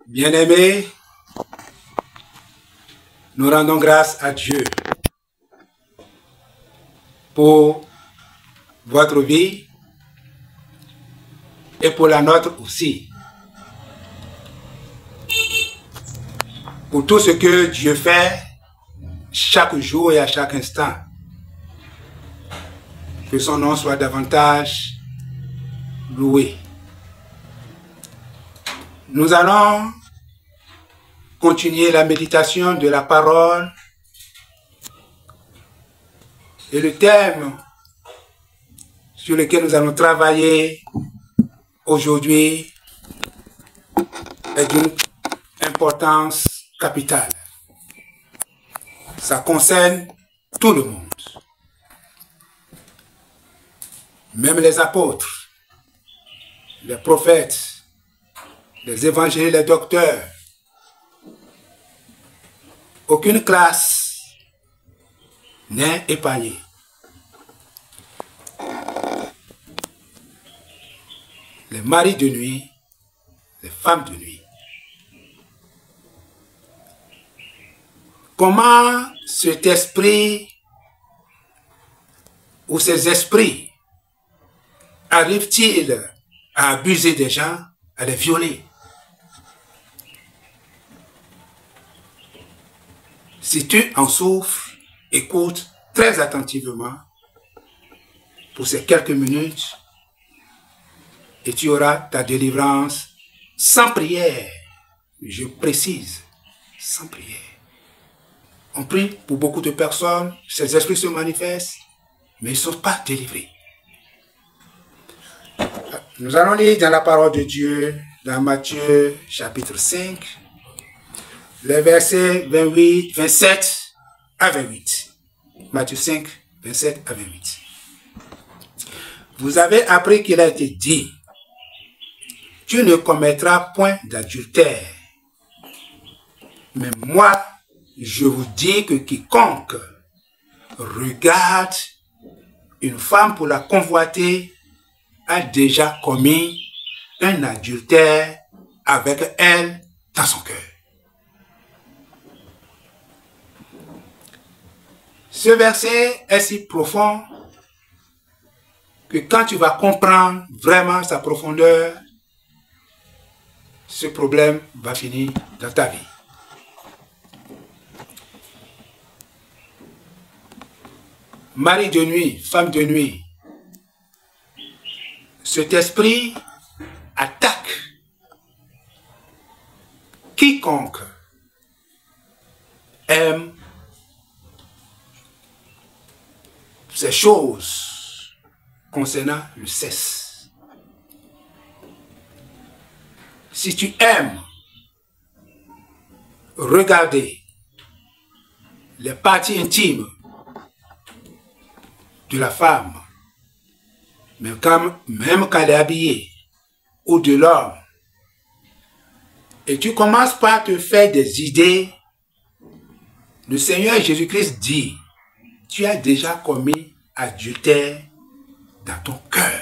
Bien-aimés, nous rendons grâce à Dieu pour votre vie et pour la nôtre aussi. Pour tout ce que Dieu fait chaque jour et à chaque instant. Que son nom soit davantage loué. Nous allons continuer la méditation de la parole et le thème sur lequel nous allons travailler aujourd'hui est d'une importance capitale. Ça concerne tout le monde. Même les apôtres, les prophètes, les évangélistes, les docteurs. Aucune classe n'est épargnée. Les maris de nuit, les femmes de nuit. Comment cet esprit ou ces esprits arrivent-ils à abuser des gens, à les violer? Si tu en souffres, écoute très attentivement pour ces quelques minutes et tu auras ta délivrance sans prière. Je précise, sans prière. On prie pour beaucoup de personnes, ces esprits se manifestent, mais ils ne sont pas délivrés. Nous allons lire dans la parole de Dieu, dans Matthieu chapitre 5, les versets 27 à 28. Matthieu 5, 27 à 28. Vous avez appris qu'il a été dit, tu ne commettras point d'adultère. Mais moi, je vous dis que quiconque regarde une femme pour la convoiter a déjà commis un adultère avec elle dans son cœur. Ce verset est si profond que quand tu vas comprendre vraiment sa profondeur, ce problème va finir dans ta vie. Mari de nuit, femme de nuit, cet esprit attaque quiconque aime ces choses concernant le sexe. Si tu aimes regarder les parties intimes de la femme, même quand elle est habillée, ou de l'homme, et tu commences par te faire des idées, le Seigneur Jésus-Christ dit, tu as déjà commis adultère dans ton cœur.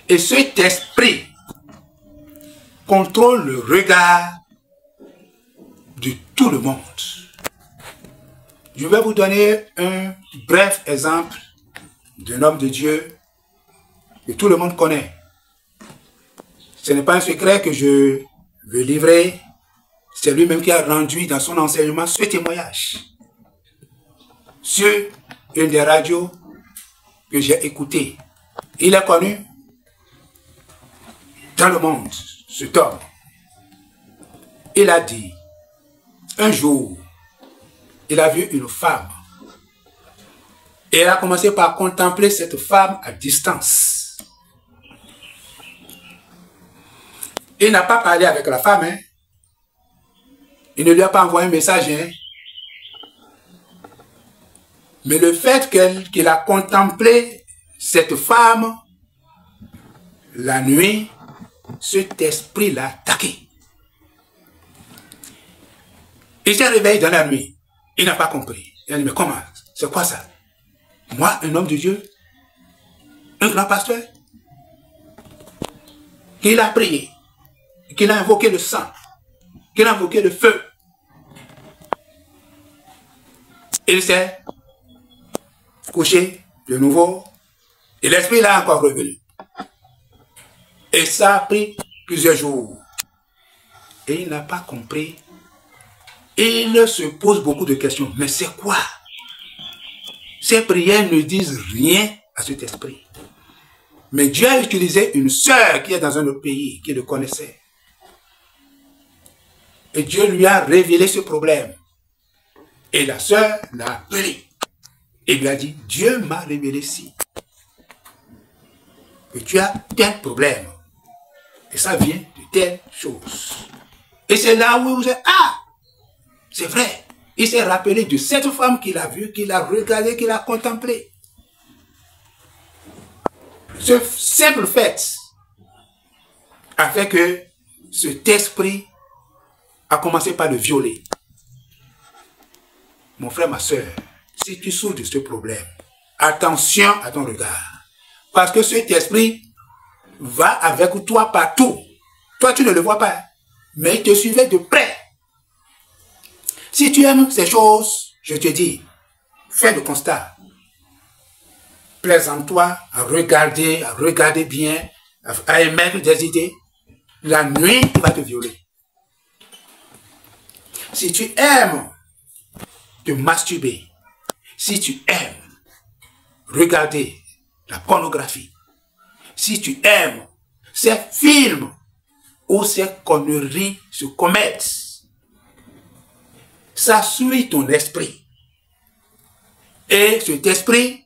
Et cet esprit contrôle le regard de tout le monde. Je vais vous donner un bref exemple d'un homme de Dieu que tout le monde connaît. Ce n'est pas un secret que je veux livrer. C'est lui-même qui a rendu dans son enseignement ce témoignage sur une des radios que j'ai écoutées. Il est connu dans le monde, cet homme. Il a dit, un jour, il a vu une femme. Et il a commencé par contempler cette femme à distance. Il n'a pas parlé avec la femme. Hein. Il ne lui a pas envoyé un message. Hein. Mais le fait qu'il a contemplé cette femme la nuit, cet esprit l'a attaqué. Il s'est réveillé dans la nuit. Il n'a pas compris. Il a dit, mais comment? C'est quoi ça? Moi, un homme de Dieu, un grand pasteur, il a prié. qu'il a invoqué le sang, qu'il a invoqué le feu. Il s'est couché de nouveau et l'esprit l'a encore revenu. Et ça a pris plusieurs jours. Et il n'a pas compris. Il se pose beaucoup de questions. Mais c'est quoi? Ces prières ne disent rien à cet esprit. Mais Dieu a utilisé une sœur qui est dans un autre pays, qui le connaissait. Et Dieu lui a révélé ce problème. Et la sœur l'a appelé. Et lui a dit, Dieu m'a révélé ci. Que tu as tel problème. Et ça vient de telle chose. Et c'est là où vous êtes, ah, c'est vrai. Il s'est rappelé de cette femme qu'il a vue, qu'il a regardée, qu'il a contemplée. Ce simple fait a fait que cet esprit a commencé par le violer. Mon frère, ma soeur, si tu souffres de ce problème, attention à ton regard. Parce que cet esprit va avec toi partout. Toi, tu ne le vois pas, mais il te suivait de près. Si tu aimes ces choses, je te dis, fais le constat. Plaisante-toi à regarder bien, à émettre des idées. La nuit, il va te violer. Si tu aimes te masturber, si tu aimes regarder la pornographie, si tu aimes ces films où ces conneries se commettent, ça suit ton esprit. Et cet esprit,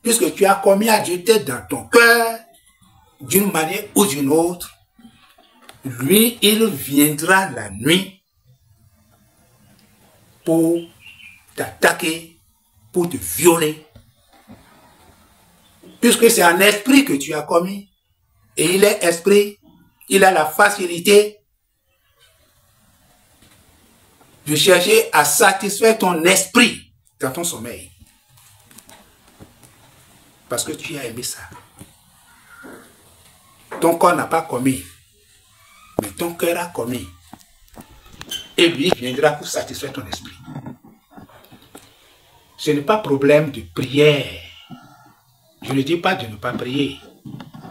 puisque tu as commis à Dieu dans ton cœur, d'une manière ou d'une autre, lui, il viendra la nuit pour t'attaquer, pour te violer. Puisque c'est un esprit que tu as commis, et il est esprit, il a la facilité de chercher à satisfaire ton esprit dans ton sommeil. Parce que tu as aimé ça. Ton corps n'a pas commis, mais ton cœur a commis. Et lui viendra pour satisfaire ton esprit. Ce n'est pas problème de prière. Je ne dis pas de ne pas prier.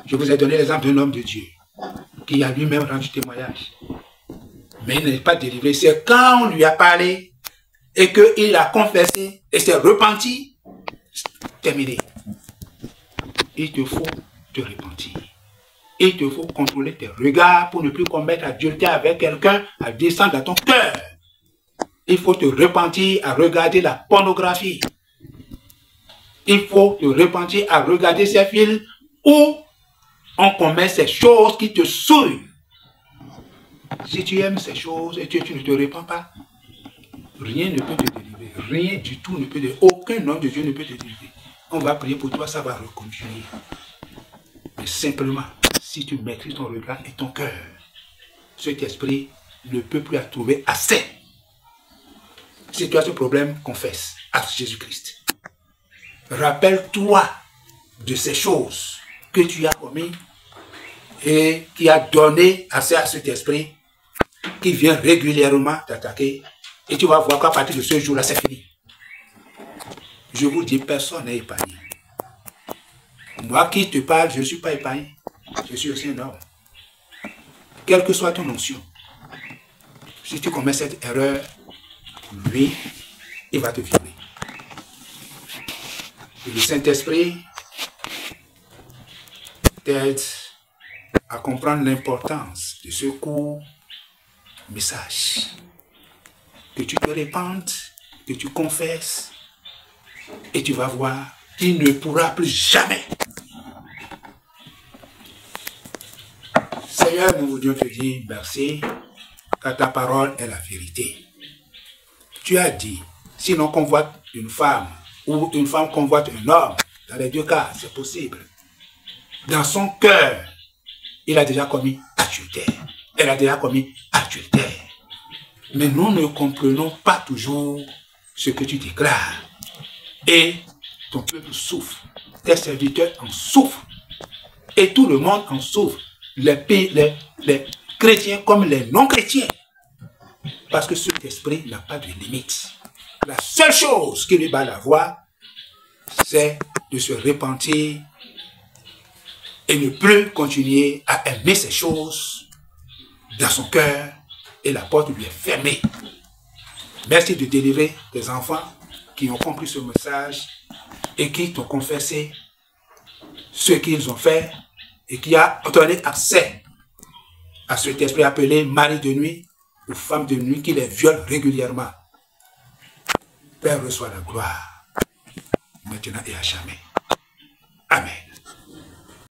Je vous ai donné l'exemple d'un homme de Dieu qui a lui-même rendu témoignage. Mais il n'est pas délivré. C'est quand on lui a parlé et qu'il a confessé et s'est repenti, terminé. Il te faut te repentir. Il te faut contrôler tes regards pour ne plus commettre adultère avec quelqu'un à descendre dans ton cœur. Il faut te repentir à regarder la pornographie. Il faut te repentir à regarder ces films où on commet ces choses qui te saoulent. Si tu aimes ces choses et tu ne te repens pas, rien ne peut te délivrer. Rien du tout ne peut te délivrer. Aucun nom de Dieu ne peut te délivrer. On va prier pour toi, ça va reconduire. Mais simplement, si tu maîtrises ton regard et ton cœur, cet esprit ne peut plus la trouver assez. Si tu as ce problème, confesse à Jésus-Christ. Rappelle-toi de ces choses que tu as commises et qui a donné assez à cet esprit qui vient régulièrement t'attaquer. Et tu vas voir qu'à partir de ce jour-là, c'est fini. Je vous dis, personne n'est épargné. Moi qui te parle, je ne suis pas épargné. Je suis aussi un homme. Quelle que soit ton notion, si tu commets cette erreur, lui, il va te violer. Et le Saint-Esprit t'aide à comprendre l'importance de ce court message. Que tu te répandes, que tu confesses, et tu vas voir, il ne pourra plus jamais. Seigneur, nous voudrions te dire merci, car ta parole est la vérité. Tu as dit, si l'on convoite une femme, ou une femme convoite un homme, dans les deux cas, c'est possible. Dans son cœur, il a déjà commis adultère. Elle a déjà commis adultère. Mais nous ne comprenons pas toujours ce que tu déclares. Et ton peuple souffre. Tes serviteurs en souffrent. Et tout le monde en souffre. chrétiens comme les non-chrétiens. Parce que cet esprit n'a pas de limite. La seule chose qui lui bat la voie, c'est de se repentir et ne plus continuer à aimer ces choses dans son cœur et la porte lui est fermée. Merci de délivrer tes enfants qui ont compris ce message et qui t'ont confessé ce qu'ils ont fait et qui a donné accès à cet esprit appelé mari de nuit ou femme de nuit qui les viole régulièrement. Père, reçoit la gloire, maintenant et à jamais. Amen.